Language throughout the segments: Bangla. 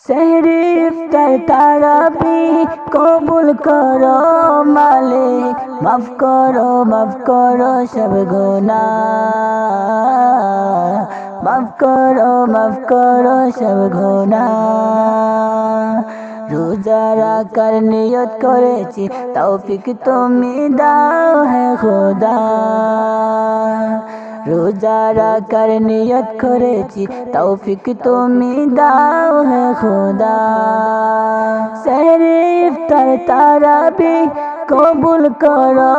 সেহরি ইফতার তারাবি কবুল করো মালিক, মাফ করো সব গুনাহ, মাফ করো সব গুনাহ। রোজা রাখার নিয়ত করেছি, তৌফিক তুমি দাও হে খোদা। রোজা রাখার নিয়ত করেছি, তৌফিক তুমি দাও হে খোদা। সেহরি ইফতার তারাবি কবুল করো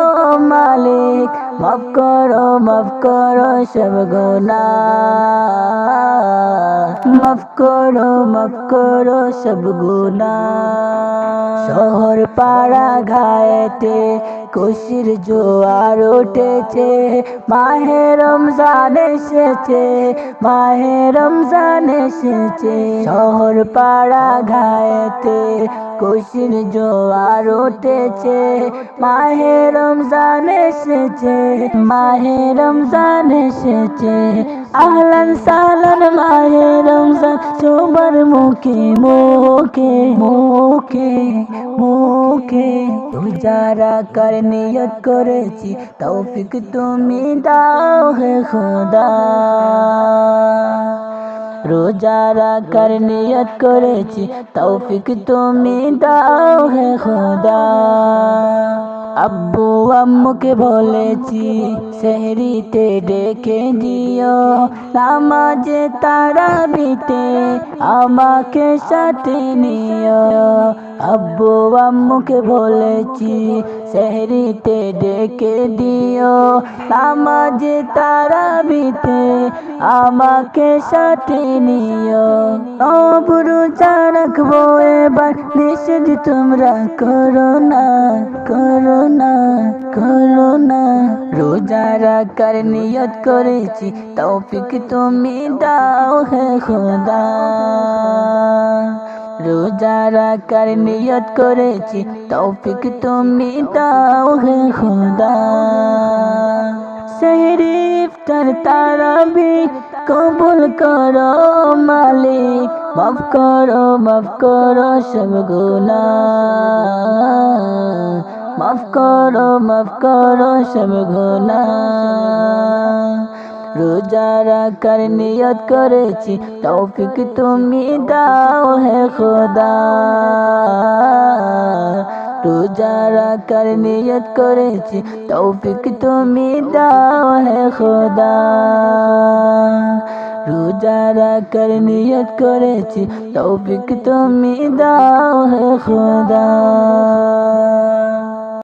মালিক, মাফ করো সব গুনাহ, মাফ করো সব গুনাহ। শহর পাড়া ঘায়েতে খুশির জোয়ার উঠেছে, মাহে রমজান এসেছে, মাহে রমজান এসেছে। শহর পাড়া ঘায়েতে খুশির জোয়ার উঠেছে, মাহে রমজান এসেছে, মাহে রমজান এসেছে। আহলান সাহলান মাহে রমজান সবার মুখে মুখে মুখে মুখে। রোজা রাখার নিয়ত করেছি, তৌফিক তুমি দাও হে খোদা। রোজা রাখার নিয়ত করেছি, তৌফিক তুমি দাও হে খোদা। আব্বু আম্মুকে বলেছি সেহরিতে ডেকে দিও, নামাজে তারাবিতে আমাকে সাথে নিও। আব্বু আম্মুকে বলেছি সেহরিতে ডেকে দিও, নামাজে তারাবিতে আমাকে সাথে নিও। রোজা রাখবো এবার, নিষেধ তোমরা করো না, করো না, করো না। রোজা রাখার নিয়ত করেছি, তৌফিক তুমি দাও হে খোদা। রোজা রাখার নিয়ত করেছি, তৌফিক তুমি দাও হে খোদা। সেহরি ইফতার তারাবি কবুল করো মালিক, মাফ করো সব গুনাহ, মাফ করো সব গুনাহ। রোজা রাখার নিয়ত করেছি, তৌফিক তুমি দাও হে খোদা। রোজা রাখার নিয়ত করেছি, তৌফিক তুমি দাও হে খোদা। রোজা রাখার নিয়ত করেছি, তৌফিক তুমি দাও হে খোদা।